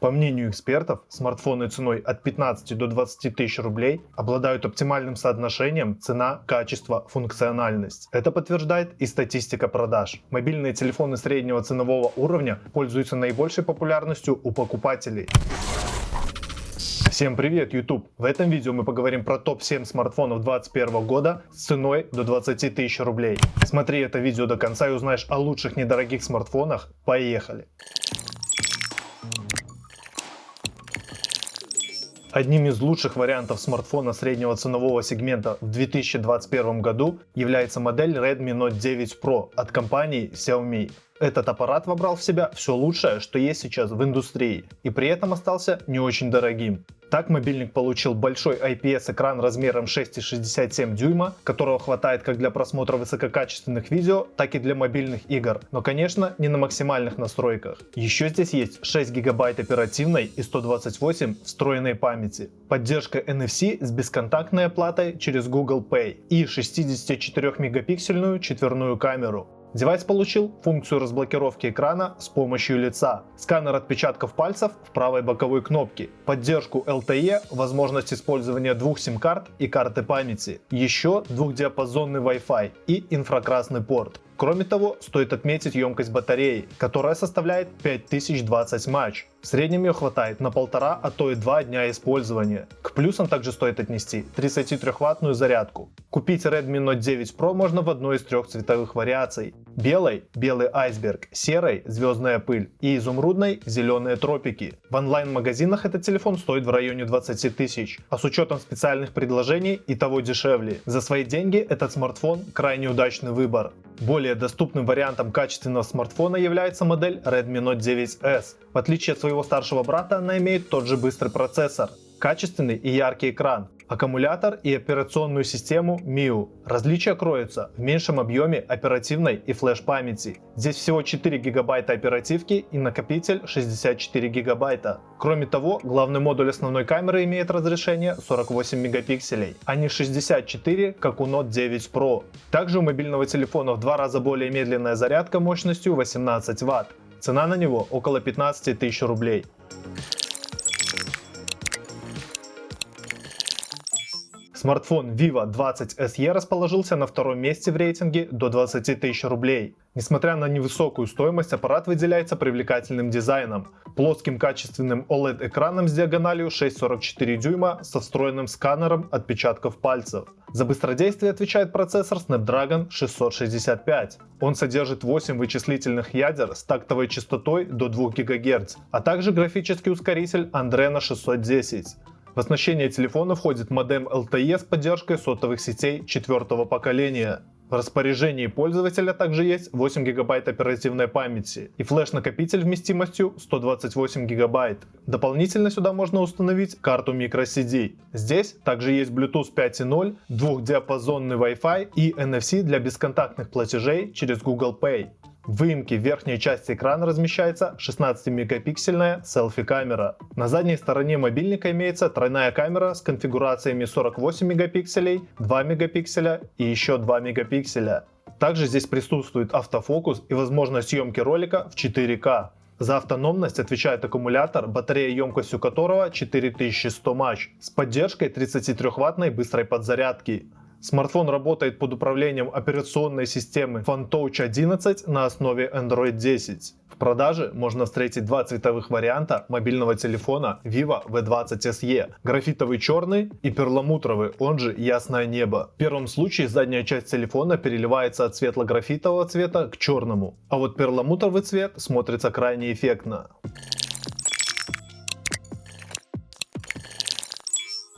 По мнению экспертов, смартфоны ценой от 15 до 20 тысяч рублей обладают оптимальным соотношением цена-качество-функциональность. Это подтверждает и статистика продаж. Мобильные телефоны среднего ценового уровня пользуются наибольшей популярностью у покупателей. Всем привет, YouTube! В этом видео мы поговорим про топ-7 смартфонов 2021 года с ценой до 20 тысяч рублей. Смотри это видео до конца и узнаешь о лучших недорогих смартфонах. Поехали! Одним из лучших вариантов смартфона среднего ценового сегмента в 2021 году является модель Redmi Note 9 Pro от компании Xiaomi. Этот аппарат вобрал в себя все лучшее, что есть сейчас в индустрии, и при этом остался не очень дорогим. Так мобильник получил большой IPS-экран размером 6,67 дюйма, которого хватает как для просмотра высококачественных видео, так и для мобильных игр, но конечно не на максимальных настройках. Еще здесь есть 6 гигабайт оперативной и 128 встроенной памяти, поддержка NFC с бесконтактной оплатой через Google Pay и 64-мегапиксельную четверную камеру. Девайс получил функцию разблокировки экрана с помощью лица, сканер отпечатков пальцев в правой боковой кнопке, поддержку LTE, возможность использования двух сим-карт и карты памяти, еще двухдиапазонный Wi-Fi и инфракрасный порт. Кроме того, стоит отметить емкость батареи, которая составляет 5020 мАч. В среднем ее хватает на 1,5, а то и 2 дня использования. К плюсам также стоит отнести 33-ваттную зарядку. Купить Redmi Note 9 Pro можно в одной из трех цветовых вариаций. Белой – белый айсберг, серой – звездная пыль и изумрудной – зеленые тропики. В онлайн-магазинах этот телефон стоит в районе 20 тысяч, а с учетом специальных предложений и того дешевле. За свои деньги этот смартфон – крайне удачный выбор. Более доступным вариантом качественного смартфона является модель Redmi Note 9S. В отличие от своего старшего брата, она имеет тот же быстрый процессор, качественный и яркий экран, аккумулятор и операционную систему MIUI. Различия кроются в меньшем объеме оперативной и флеш-памяти. Здесь всего 4 гигабайта оперативки и накопитель 64 гигабайта. Кроме того, главный модуль основной камеры имеет разрешение 48 мегапикселей, а не 64, как у Note 9 Pro. Также у мобильного телефона в 2 раза более медленная зарядка мощностью 18 Вт. Цена на него около 15 тысяч рублей. Смартфон Vivo 20 SE расположился на втором месте в рейтинге до 20 тысяч рублей. Несмотря на невысокую стоимость, аппарат выделяется привлекательным дизайном, плоским качественным OLED-экраном с диагональю 6,44 дюйма со встроенным сканером отпечатков пальцев. За быстродействие отвечает процессор Snapdragon 665. Он содержит 8 вычислительных ядер с тактовой частотой до 2 ГГц, а также графический ускоритель Adreno 610. В оснащение телефона входит модем LTE с поддержкой сотовых сетей 4-го поколения. В распоряжении пользователя также есть 8 гигабайт оперативной памяти и флеш-накопитель вместимостью 128 гигабайт. Дополнительно сюда можно установить карту microSD. Здесь также есть Bluetooth 5.0, двухдиапазонный Wi-Fi и NFC для бесконтактных платежей через Google Pay. В выемке в верхней части экрана размещается 16-мегапиксельная селфи-камера. На задней стороне мобильника имеется тройная камера с конфигурациями 48 мегапикселей, 2 мегапикселя и еще 2 мегапикселя. Также здесь присутствует автофокус и возможность съемки ролика в 4К. За автономность отвечает аккумулятор, батарея емкостью которого 4100 мАч с поддержкой 33-ваттной быстрой подзарядки. Смартфон работает под управлением операционной системы FunTouch 11 на основе Android 10. В продаже можно встретить два цветовых варианта мобильного телефона Vivo V20 SE – графитовый черный и перламутровый, он же ясное небо. В первом случае задняя часть телефона переливается от светло-графитового цвета к черному, а вот перламутровый цвет смотрится крайне эффектно.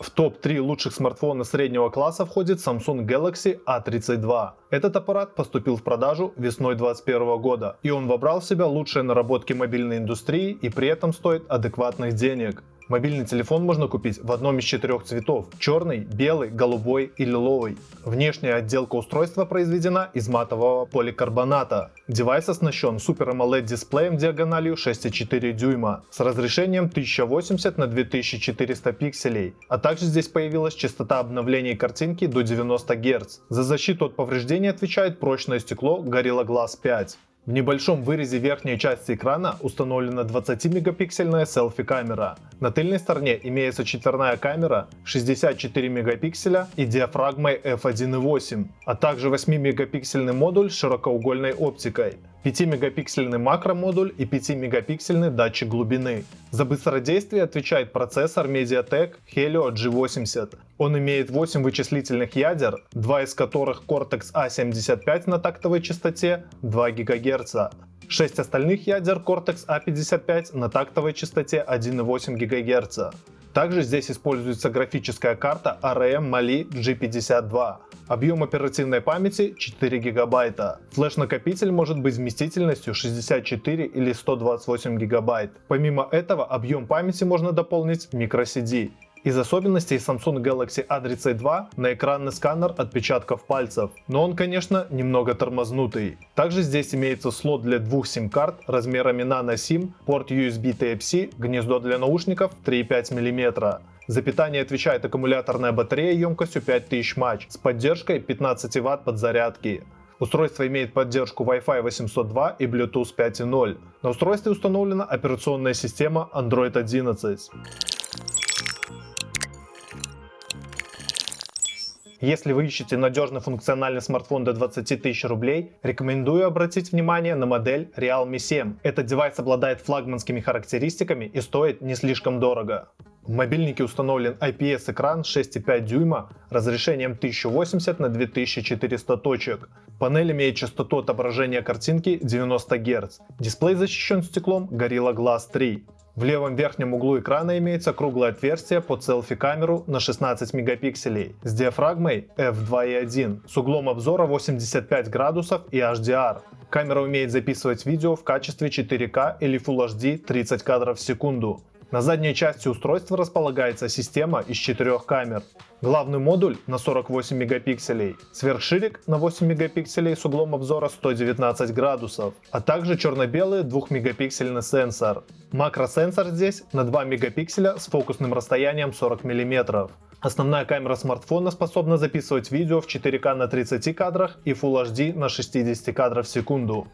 В топ-3 лучших смартфона среднего класса входит Samsung Galaxy A32. Этот аппарат поступил в продажу весной 2021 года, и он вобрал в себя лучшие наработки мобильной индустрии и при этом стоит адекватных денег. Мобильный телефон можно купить в одном из 4 цветов – черный, белый, голубой и лиловый. Внешняя отделка устройства произведена из матового поликарбоната. Девайс оснащен Super AMOLED дисплеем диагональю 6,4 дюйма с разрешением 1080 на 2400 пикселей, а также здесь появилась частота обновления картинки до 90 Гц. За защиту от повреждений отвечает прочное стекло Gorilla Glass 5. В небольшом вырезе верхней части экрана установлена 20-мегапиксельная селфи-камера. На тыльной стороне имеется четверная камера 64 мегапикселя и диафрагмой f1.8, а также 8-мегапиксельный модуль с широкоугольной оптикой, 5-мегапиксельный макромодуль и 5-мегапиксельный датчик глубины. За быстродействие отвечает процессор MediaTek Helio G80. Он имеет 8 вычислительных ядер, 2 из которых Cortex A75 на тактовой частоте 2 ГГц. 6 остальных ядер Cortex A55 на тактовой частоте 1,8 ГГц. Также здесь используется графическая карта ARM Mali G52. Объем оперативной памяти 4 ГБ. Флеш-накопитель может быть вместительностью 64 или 128 ГБ. Помимо этого, объем памяти можно дополнить microSD. Из особенностей Samsung Galaxy A32 на экранный сканер отпечатков пальцев, но он, конечно, немного тормознутый. Также здесь имеется слот для двух сим-карт размерами Nano SIM, порт USB Type-C, гнездо для наушников 3,5 мм. За питание отвечает аккумуляторная батарея емкостью 5000 мАч с поддержкой 15 Вт подзарядки. Устройство имеет поддержку Wi-Fi 802 и Bluetooth 5.0. На устройстве установлена операционная система Android 11. Если вы ищете надежный функциональный смартфон до 20 тысяч рублей, рекомендую обратить внимание на модель Realme 7. Этот девайс обладает флагманскими характеристиками и стоит не слишком дорого. В мобильнике установлен IPS-экран 6,5 дюйма разрешением 1080 на 2400 точек. Панель имеет частоту отображения картинки 90 Гц. Дисплей защищен стеклом Gorilla Glass 3. В левом верхнем углу экрана имеется круглое отверстие под селфи-камеру на 16 мегапикселей с диафрагмой f2.1 с углом обзора 85 градусов и HDR. Камера умеет записывать видео в качестве 4К или Full HD 30 кадров в секунду. На задней части устройства располагается система из 4 камер. Главный модуль на 48 мегапикселей, сверхширик на 8 мегапикселей с углом обзора 119 градусов, а также черно-белый 2-мегапиксельный сенсор. Макросенсор здесь на 2 мегапикселя с фокусным расстоянием 40 мм. Основная камера смартфона способна записывать видео в 4К на 30 кадрах и Full HD на 60 кадров в секунду.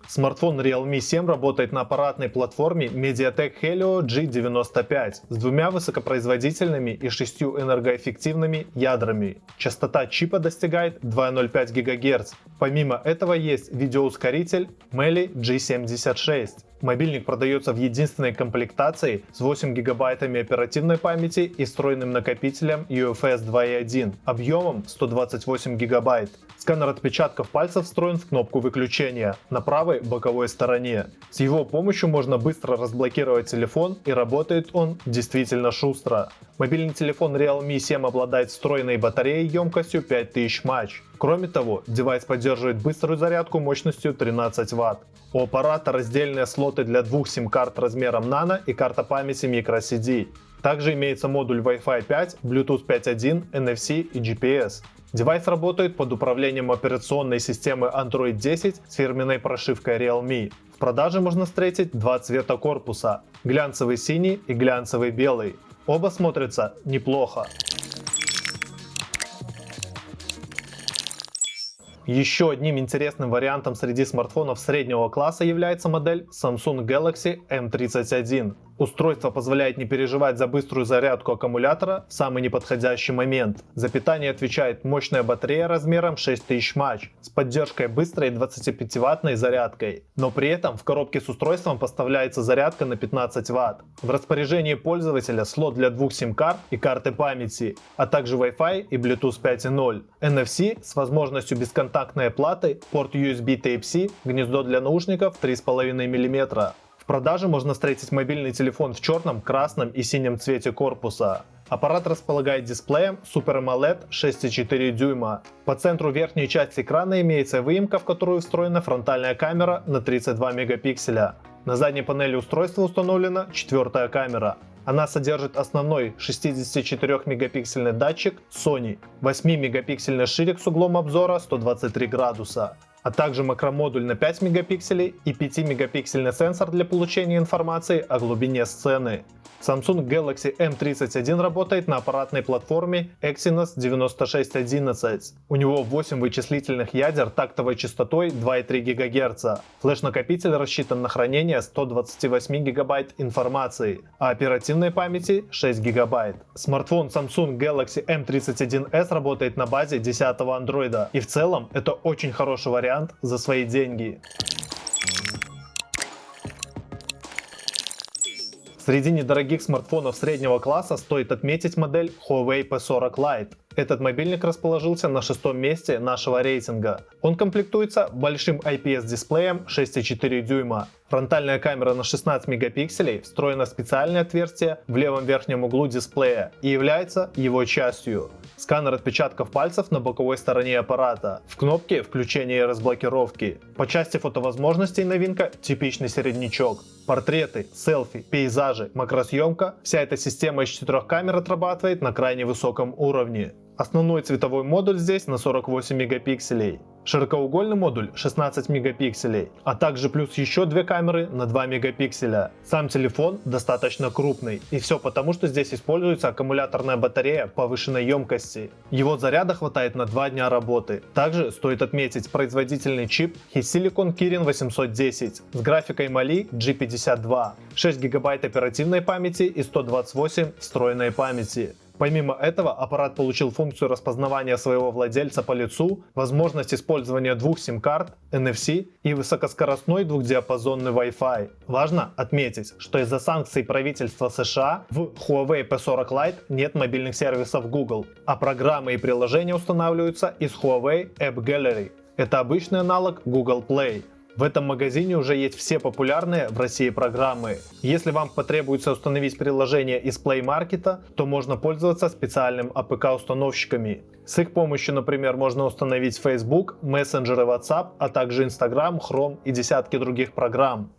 Смартфон Realme 7 работает на аппаратной платформе MediaTek Helio G95 с двумя высокопроизводительными и 6 энергоэффективными ядрами. Частота чипа достигает 2,05 ГГц. Помимо этого есть видеоускоритель Mali G76. Мобильник продается в единственной комплектации с 8 гигабайтами оперативной памяти и встроенным накопителем UFS 2.1 объемом 128 гигабайт. Сканер отпечатков пальцев встроен в кнопку выключения на правой боковой стороне. С его помощью можно быстро разблокировать телефон, и работает он действительно шустро. Мобильный телефон Realme 7 обладает встроенной батареей емкостью 5000 мАч. Кроме того, девайс поддерживает быструю зарядку мощностью 13 Вт. У аппарата раздельные слоты для двух сим-карт размером Nano и карта памяти microSD. Также имеется модуль Wi-Fi 5, Bluetooth 5.1, NFC и GPS. Девайс работает под управлением операционной системы Android 10 с фирменной прошивкой Realme. В продаже можно встретить два цвета корпуса – глянцевый синий и глянцевый белый. Оба смотрятся неплохо. Еще одним интересным вариантом среди смартфонов среднего класса является модель Samsung Galaxy M31. Устройство позволяет не переживать за быструю зарядку аккумулятора в самый неподходящий момент. За питание отвечает мощная батарея размером 6000 мАч с поддержкой быстрой 25-ваттной зарядкой. Но при этом в коробке с устройством поставляется зарядка на 15 Вт. В распоряжении пользователя слот для двух сим-карт и карты памяти, а также Wi-Fi и Bluetooth 5.0, NFC с возможностью бесконтактной оплаты, порт USB Type-C, гнездо для наушников 3,5 мм. В продаже можно встретить мобильный телефон в черном, красном и синем цвете корпуса. Аппарат располагает дисплеем Super AMOLED 6,4 дюйма. По центру верхней части экрана имеется выемка, в которую встроена фронтальная камера на 32 мегапикселя. На задней панели устройства установлена четвертая камера. Она содержит основной 64-мегапиксельный датчик Sony, 8-мегапиксельный ширик с углом обзора 123 градуса, а также макромодуль на 5 мегапикселей и 5-мегапиксельный сенсор для получения информации о глубине сцены. Samsung Galaxy M31 работает на аппаратной платформе Exynos 9611. У него 8 вычислительных ядер тактовой частотой 2,3 ГГц. Флеш-накопитель рассчитан на хранение 128 ГБ информации, а оперативной памяти 6 ГБ. Смартфон Samsung Galaxy M31s работает на базе 10-го Android, и в целом это очень хороший вариант за свои деньги. Среди недорогих смартфонов среднего класса стоит отметить модель Huawei P40 Lite. Этот мобильник расположился на 6-м месте нашего рейтинга. Он комплектуется большим IPS-дисплеем 6,4 дюйма. Фронтальная камера на 16 мегапикселей встроена в специальное отверстие в левом верхнем углу дисплея и является его частью. Сканер отпечатков пальцев на боковой стороне аппарата. В кнопке включения и разблокировки. По части фотовозможностей новинка – типичный середнячок. Портреты, селфи, пейзажи, макросъемка – вся эта система из 4 камер отрабатывает на крайне высоком уровне. Основной цветовой модуль здесь на 48 мегапикселей. Широкоугольный модуль 16 мегапикселей, а также плюс еще 2 камеры на 2 мегапикселя. Сам телефон достаточно крупный, и все потому, что здесь используется аккумуляторная батарея повышенной емкости. Его заряда хватает на 2 дня работы. Также стоит отметить производительный чип HiSilicon Kirin 810 с графикой Mali G52, 6 ГБ оперативной памяти и 128 встроенной памяти. Помимо этого, аппарат получил функцию распознавания своего владельца по лицу, возможность использования 2 сим-карт, NFC и высокоскоростной двухдиапазонный Wi-Fi. Важно отметить, что из-за санкций правительства США в Huawei P40 Lite нет мобильных сервисов Google, а программы и приложения устанавливаются из Huawei App Gallery. Это обычный аналог Google Play. В этом магазине уже есть все популярные в России программы. Если вам потребуется установить приложение из Play Market, то можно пользоваться специальным APK-установщиками. С их помощью, например, можно установить Facebook, мессенджеры WhatsApp, а также Instagram, Chrome и десятки других программ.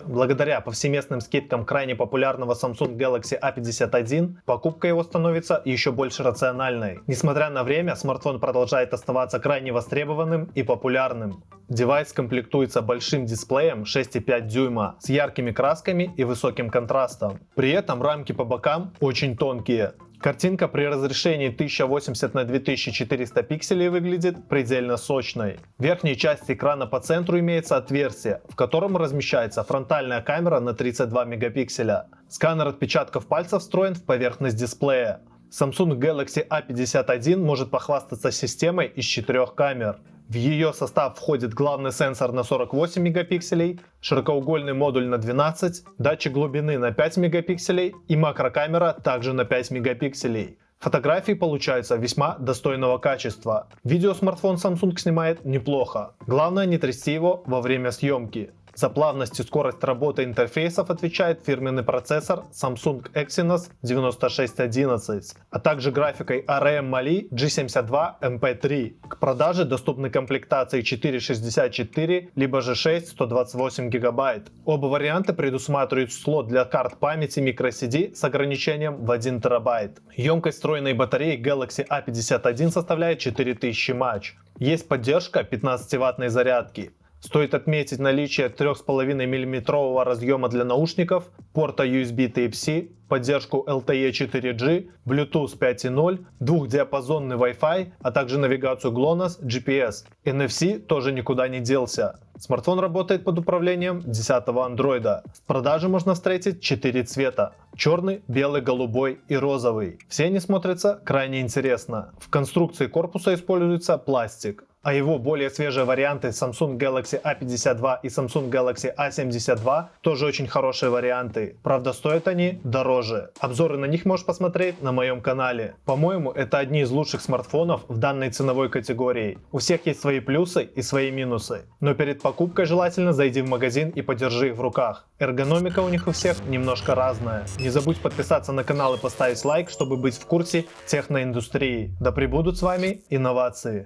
Благодаря повсеместным скидкам крайне популярного Samsung Galaxy A51, покупка его становится еще больше рациональной. Несмотря на время, смартфон продолжает оставаться крайне востребованным и популярным. Девайс комплектуется большим дисплеем 6,5 дюйма с яркими красками и высоким контрастом. При этом рамки по бокам очень тонкие. Картинка при разрешении 1080 на 2400 пикселей выглядит предельно сочной. В верхней части экрана по центру имеется отверстие, в котором размещается фронтальная камера на 32 мегапикселя. Сканер отпечатков пальцев встроен в поверхность дисплея. Samsung Galaxy A51 может похвастаться системой из 4 камер. В ее состав входит главный сенсор на 48 мегапикселей, широкоугольный модуль на 12, датчик глубины на 5 мегапикселей и макрокамера также на 5 мегапикселей. Фотографии получаются весьма достойного качества. Видео смартфон Samsung снимает неплохо. Главное не трясти его во время съемки. За плавность и скорость работы интерфейсов отвечает фирменный процессор Samsung Exynos 9611, а также графикой ARM Mali G72 MP3. К продаже доступны комплектации 4,64 либо же 6 128 ГБ. Оба варианта предусматривают слот для карт памяти microSD с ограничением в 1 ТБ. Емкость встроенной батареи Galaxy A51 составляет 4000 мАч. Есть поддержка 15-ваттной зарядки. Стоит отметить наличие 3,5 мм разъема для наушников, порта USB Type-C, поддержку LTE 4G, Bluetooth 5.0, двухдиапазонный Wi-Fi, а также навигацию GLONASS, GPS. NFC тоже никуда не делся. Смартфон работает под управлением 10-го Android. В продаже можно встретить 4 цвета: черный, белый, голубой и розовый. Все они смотрятся крайне интересно. В конструкции корпуса используется пластик, а его более свежие варианты Samsung Galaxy A52 и Samsung Galaxy A72 тоже очень хорошие варианты. Правда, стоят они дороже. Обзоры на них можешь посмотреть на моем канале. По-моему, это одни из лучших смартфонов в данной ценовой категории. У всех есть свои плюсы и свои минусы. Но перед покупкой желательно зайди в магазин и подержи их в руках. Эргономика у них у всех немножко разная. Не забудь подписаться на канал и поставить лайк, чтобы быть в курсе техноиндустрии. Да пребудут с вами инновации!